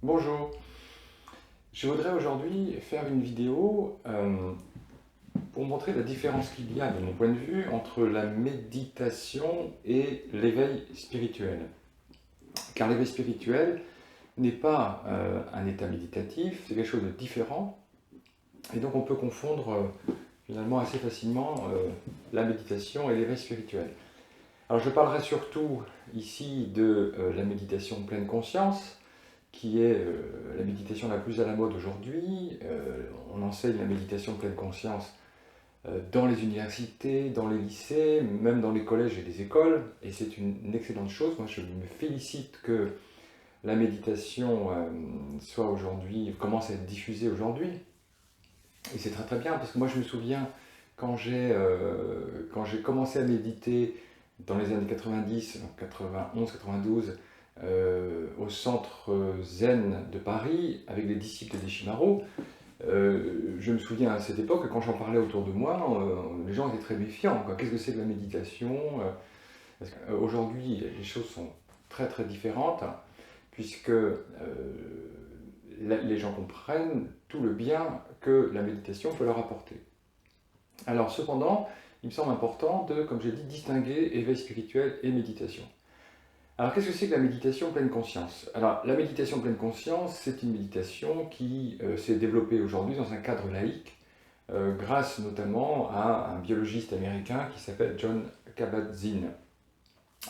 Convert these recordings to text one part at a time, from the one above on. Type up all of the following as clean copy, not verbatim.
Bonjour, je voudrais aujourd'hui faire une vidéo pour montrer la différence qu'il y a, de mon point de vue, entre la méditation et l'éveil spirituel. Car l'éveil spirituel n'est pas un état méditatif, c'est quelque chose de différent, et donc on peut confondre finalement assez facilement la méditation et l'éveil spirituel. Alors je parlerai surtout ici de la méditation pleine conscience, qui est la méditation la plus à la mode aujourd'hui. On enseigne la méditation pleine conscience dans les universités, dans les lycées, même dans les collèges et les écoles, et c'est une excellente chose. Moi, je me félicite que la méditation soit aujourd'hui, commence à être diffusée aujourd'hui, et c'est très très bien, parce que moi je me souviens quand j'ai commencé à méditer dans les années 90, 91, 92, au centre zen de Paris, avec les disciples des Shimaro, je me souviens à cette époque, quand j'en parlais autour de moi, les gens étaient très méfiants. Qu'est-ce que c'est que la méditation? Aujourd'hui, les choses sont très très différentes, puisque les gens comprennent tout le bien que la méditation peut leur apporter. Alors cependant, il me semble important de, comme j'ai dit, distinguer éveil spirituel et méditation. Alors, qu'est-ce que c'est que la méditation pleine conscience? Alors, la méditation pleine conscience, c'est une méditation qui s'est développée aujourd'hui dans un cadre laïque, grâce notamment à un biologiste américain qui s'appelle John Kabat-Zinn.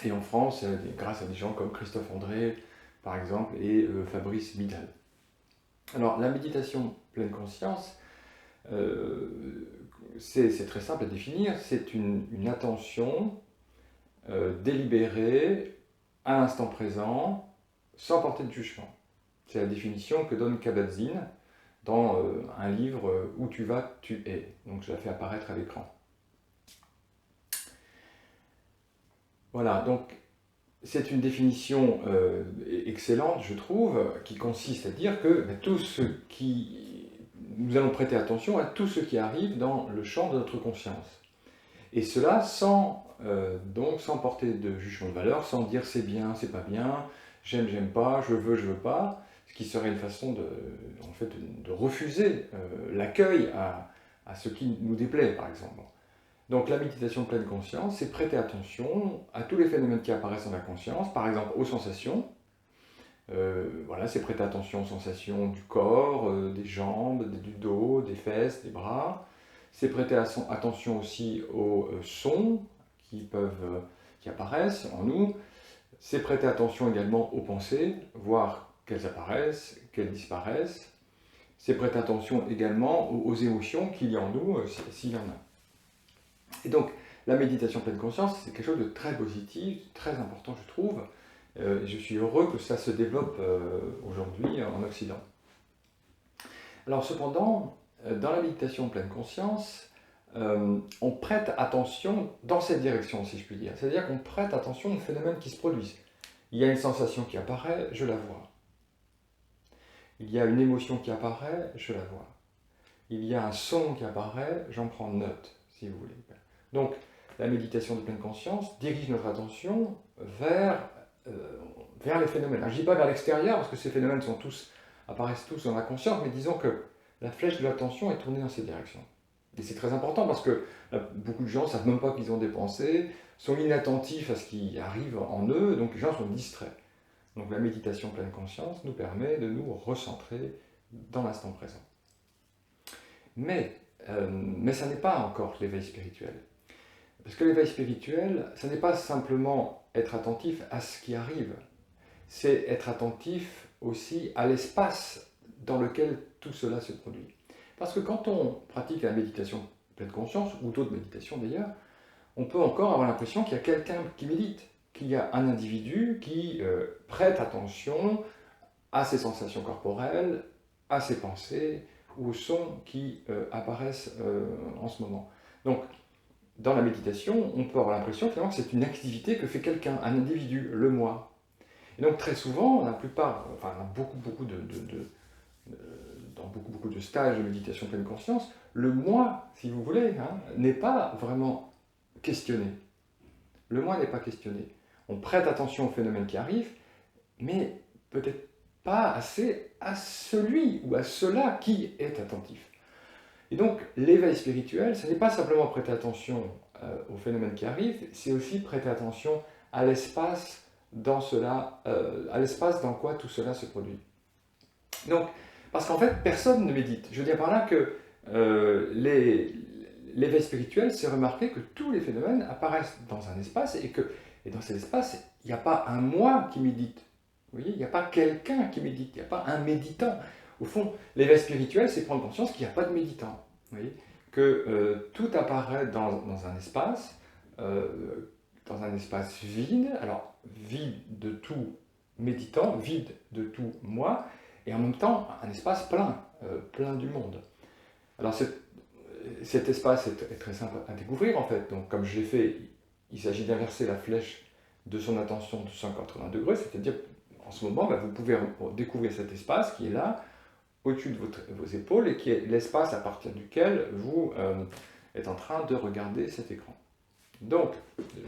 Et en France, grâce à des gens comme Christophe André, par exemple, et Fabrice Midal. Alors, la méditation pleine conscience, c'est très simple à définir, c'est une attention délibérée à l'instant présent, sans porter de jugement. C'est la définition que donne Kabat-Zinn dans un livre Où tu vas, tu es. Donc je la fais apparaître à l'écran. Voilà, donc c'est une définition excellente, je trouve, qui consiste à dire que tout ce qui... Nous allons prêter attention à tout ce qui arrive dans le champ de notre conscience. Et cela donc sans porter de jugement de valeur, sans dire c'est bien, c'est pas bien, j'aime pas, je veux pas, ce qui serait une façon en fait, de refuser l'accueil à ce qui nous déplaît, par exemple. Donc la méditation de pleine conscience, c'est prêter attention à tous les phénomènes qui apparaissent dans la conscience, par exemple aux sensations. Voilà, c'est prêter attention aux sensations du corps, des jambes, du dos, des fesses, des bras. C'est prêter attention aussi aux sons qui apparaissent en nous. C'est prêter attention également aux pensées, voir qu'elles apparaissent, qu'elles disparaissent. C'est prêter attention également aux émotions qu'il y a en nous, s'il y en a. Et donc, la méditation pleine conscience, c'est quelque chose de très positif, très important, je trouve. Je suis heureux que ça se développe aujourd'hui en Occident. Alors cependant, dans la méditation pleine conscience, on prête attention dans cette direction, si je puis dire. C'est-à-dire qu'on prête attention aux phénomènes qui se produisent. Il y a une sensation qui apparaît, je la vois. Il y a une émotion qui apparaît, je la vois. Il y a un son qui apparaît, j'en prends note, si vous voulez. Donc, la méditation de pleine conscience dirige notre attention vers, vers les phénomènes. Alors, je ne dis pas vers l'extérieur, parce que ces phénomènes apparaissent tous dans la conscience, mais disons que la flèche de l'attention est tournée dans ces directions. Et c'est très important parce que beaucoup de gens ne savent même pas qu'ils ont des pensées, sont inattentifs à ce qui arrive en eux, donc les gens sont distraits. Donc la méditation pleine conscience nous permet de nous recentrer dans l'instant présent. Mais ça n'est pas encore l'éveil spirituel. Parce que l'éveil spirituel, ça n'est pas simplement être attentif à ce qui arrive, c'est être attentif aussi à l'espace dans lequel tout cela se produit. Parce que quand on pratique la méditation pleine conscience, ou d'autres méditations d'ailleurs, on peut encore avoir l'impression qu'il y a quelqu'un qui médite, qu'il y a un individu qui prête attention à ses sensations corporelles, à ses pensées, ou aux sons qui apparaissent en ce moment. Donc, dans la méditation, on peut avoir l'impression finalement que c'est une activité que fait quelqu'un, un individu, le moi. Et donc très souvent, la plupart, enfin dans beaucoup de stages de méditation pleine conscience, le moi, si vous voulez, n'est pas vraiment questionné. Le moi n'est pas questionné. On prête attention aux phénomènes qui arrivent, mais peut-être pas assez à celui ou à cela qui est attentif. Et donc, l'éveil spirituel, ce n'est pas simplement prêter attention aux phénomènes qui arrivent, c'est aussi prêter attention à l'espace dans cela, à l'espace dans quoi tout cela se produit. Donc, parce qu'en fait, personne ne médite. Je veux dire par là que l'éveil spirituel, c'est remarquer que tous les phénomènes apparaissent dans un espace et dans cet espace, il n'y a pas un moi qui médite. Vous voyez, il n'y a pas quelqu'un qui médite, il n'y a pas un méditant. Au fond, l'éveil spirituel, c'est prendre conscience qu'il n'y a pas de méditant. Vous voyez, que tout apparaît dans un espace vide, alors vide de tout méditant, vide de tout moi, et en même temps un espace plein, plein du monde. Alors cet espace est très simple à découvrir en fait, donc comme je l'ai fait, il s'agit d'inverser la flèche de son attention de 180 degrés, c'est-à-dire en ce moment, vous pouvez découvrir cet espace qui est là, au-dessus de vos épaules, et qui est l'espace à partir duquel vous êtes en train de regarder cet écran. Donc,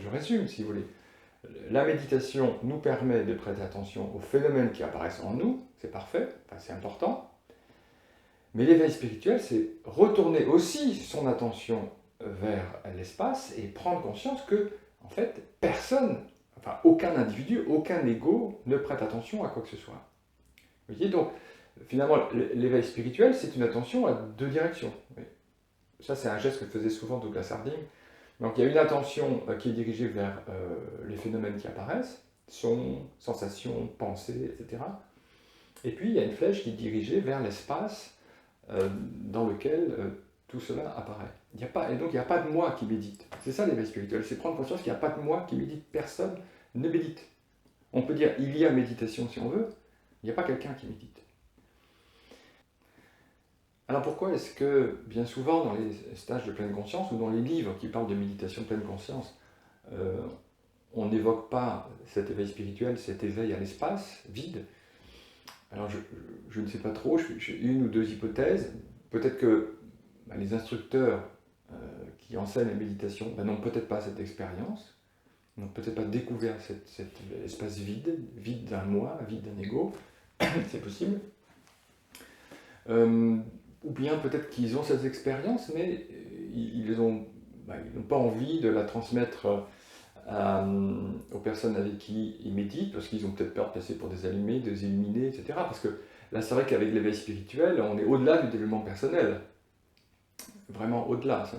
je résume si vous voulez. La méditation nous permet de prêter attention aux phénomènes qui apparaissent en nous, c'est parfait, enfin, c'est important. Mais l'éveil spirituel, c'est retourner aussi son attention vers l'espace et prendre conscience que, en fait, personne, enfin aucun individu, aucun ego ne prête attention à quoi que ce soit. Vous voyez, donc, finalement, l'éveil spirituel, c'est une attention à deux directions. Ça, c'est un geste que faisait souvent Douglas Harding. Donc, il y a une attention qui est dirigée vers les phénomènes qui apparaissent, sons, sensations, pensées, etc. Et puis, il y a une flèche qui est dirigée vers l'espace dans lequel tout cela apparaît. Et donc, il n'y a pas de moi qui médite. C'est ça l'éveil spirituel, c'est prendre conscience qu'il n'y a pas de moi qui médite. Personne ne médite. On peut dire il y a méditation si on veut, il n'y a pas quelqu'un qui médite. Alors pourquoi est-ce que, bien souvent, dans les stages de pleine conscience ou dans les livres qui parlent de méditation de pleine conscience, on n'évoque pas cet éveil spirituel, cet éveil à l'espace vide? Alors je ne sais pas trop, j'ai une ou deux hypothèses. Peut-être que les instructeurs qui enseignent la méditation n'ont peut-être pas cette expérience, n'ont peut-être pas découvert cet espace vide, vide d'un moi, vide d'un ego, c'est possible. Ou bien peut-être qu'ils ont cette expérience, mais ils n'ont pas envie de la transmettre aux personnes avec qui ils méditent, parce qu'ils ont peut-être peur de passer pour des allumés, des illuminés, etc. Parce que là, c'est vrai qu'avec l'éveil spirituel, on est au-delà du développement personnel. Vraiment au-delà.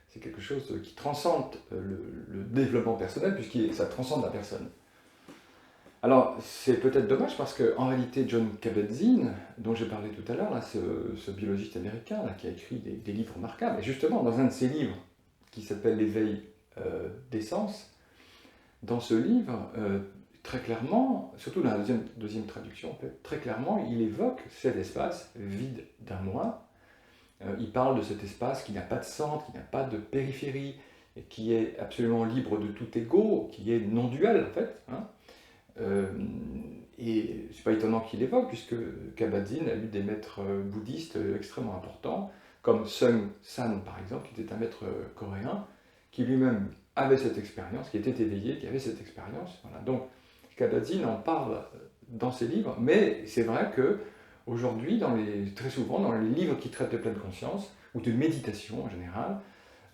C'est quelque chose qui transcende le développement personnel, puisque ça transcende la personne. Alors, c'est peut-être dommage parce qu'en réalité, Jon Kabat-Zinn, dont j'ai parlé tout à l'heure, ce biologiste américain qui a écrit des livres remarquables, et justement, dans un de ses livres qui s'appelle L'éveil des sens, dans ce livre, très clairement, surtout dans la deuxième traduction, en fait, très clairement, il évoque cet espace vide d'un moi. Il parle de cet espace qui n'a pas de centre, qui n'a pas de périphérie, et qui est absolument libre de tout ego, qui est non-duel, en fait. Et c'est pas étonnant qu'il l'évoque, puisque Kabat-Zinn a eu des maîtres bouddhistes extrêmement importants, comme Seung San, par exemple, qui était un maître coréen, qui lui-même avait cette expérience, qui était éveillé, qui avait cette expérience. Voilà. Donc, Kabat-Zinn en parle dans ses livres, mais c'est vrai que aujourd'hui, très souvent, dans les livres qui traitent de pleine conscience, ou de méditation en général,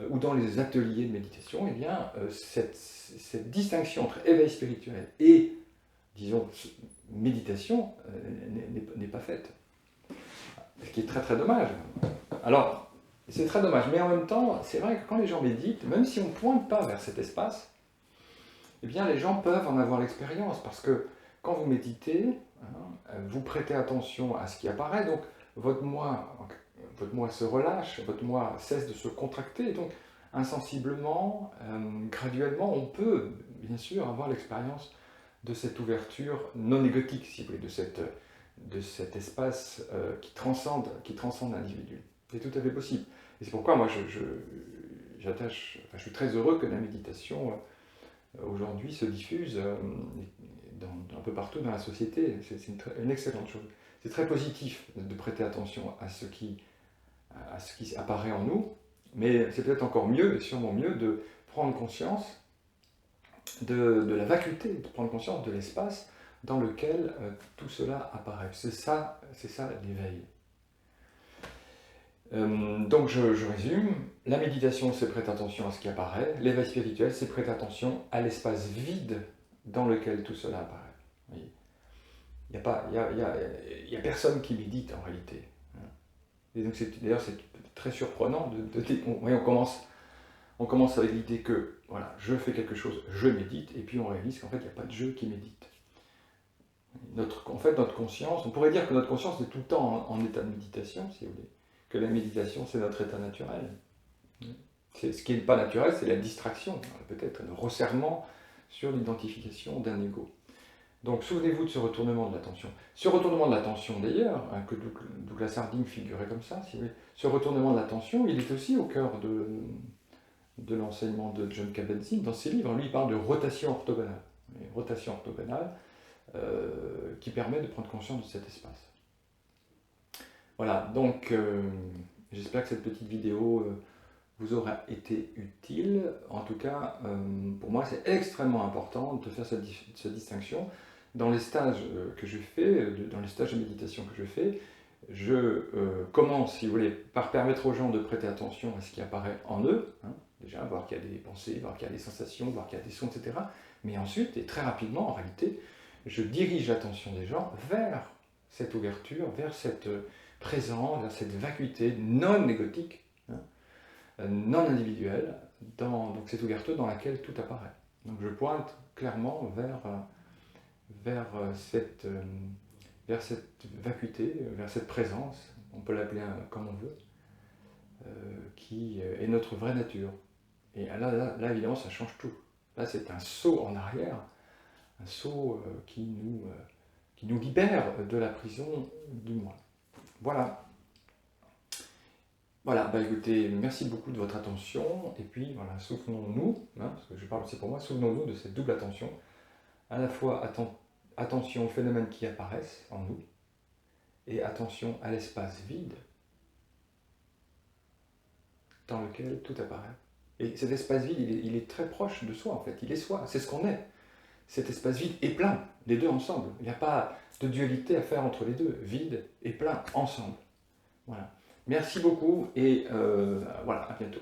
ou dans les ateliers de méditation, eh bien, cette distinction entre éveil spirituel et, disons, méditation n'est pas faite. Ce qui est très très dommage. Alors, c'est très dommage, mais en même temps, c'est vrai que quand les gens méditent, même si on ne pointe pas vers cet espace, eh bien, les gens peuvent en avoir l'expérience, parce que quand vous méditez, vous prêtez attention à ce qui apparaît, donc votre moi se relâche, votre moi cesse de se contracter, et donc insensiblement, graduellement, on peut bien sûr avoir l'expérience de cette ouverture non égotique, si vous voulez, de cet espace qui transcende l'individu. C'est tout à fait possible. Et c'est pourquoi moi je suis très heureux que la méditation aujourd'hui se diffuse un peu partout dans la société. C'est une excellente chose. C'est très positif de prêter attention à ce qui apparaît en nous, mais c'est peut-être encore mieux, et sûrement mieux, de prendre conscience de la vacuité, de prendre conscience de l'espace dans lequel tout cela apparaît. C'est ça l'éveil. Donc je résume, la méditation c'est prêter attention à ce qui apparaît, l'éveil spirituel c'est prêter attention à l'espace vide dans lequel tout cela apparaît. Il n'y a personne qui médite en réalité. Et donc d'ailleurs c'est très surprenant on commence avec l'idée que voilà, je fais quelque chose, je médite, et puis on réalise qu'en fait il n'y a pas de je qui médite. En fait notre conscience, on pourrait dire que notre conscience est tout le temps en état de méditation, si vous voulez, que la méditation c'est notre état naturel. Ce qui n'est pas naturel, c'est la distraction, peut-être le resserrement sur l'identification d'un ego. Donc souvenez-vous de ce retournement de l'attention. Ce retournement de l'attention d'ailleurs, que Douglas Harding figurait comme ça, si vous voulez, ce retournement de l'attention, il est aussi au cœur de l'enseignement de Jon Kabat-Zinn dans ses livres. Lui, il parle de rotation orthogonale. Une rotation orthogonale qui permet de prendre conscience de cet espace. Voilà, donc j'espère que cette petite vidéo vous aura été utile. En tout cas, pour moi, c'est extrêmement important de faire cette distinction. Dans les stages que je fais, dans les stages de méditation que je fais, je commence, si vous voulez, par permettre aux gens de prêter attention à ce qui apparaît en eux, déjà, voir qu'il y a des pensées, voir qu'il y a des sensations, voir qu'il y a des sons, etc. Mais ensuite, et très rapidement, en réalité, je dirige l'attention des gens vers cette ouverture, vers cette présence, vers cette vacuité non égotique, non individuelle, donc cette ouverture dans laquelle tout apparaît. Donc je pointe clairement vers cette vacuité, vers cette présence, on peut l'appeler comme on veut, qui est notre vraie nature. Et là, évidemment, ça change tout. Là, c'est un saut en arrière, un saut qui nous libère de la prison du moi. Voilà. Voilà, écoutez, merci beaucoup de votre attention, et puis voilà, souvenons-nous, parce que je parle aussi pour moi, souvenons-nous de cette double attention, à la fois attention aux phénomènes qui apparaissent en nous, et attention à l'espace vide dans lequel tout apparaît. Et cet espace vide, il est très proche de soi en fait, il est soi, c'est ce qu'on est. Cet espace vide est plein, les deux ensemble. Il n'y a pas de dualité à faire entre les deux, vide et plein ensemble. Voilà. Merci beaucoup et voilà, à bientôt.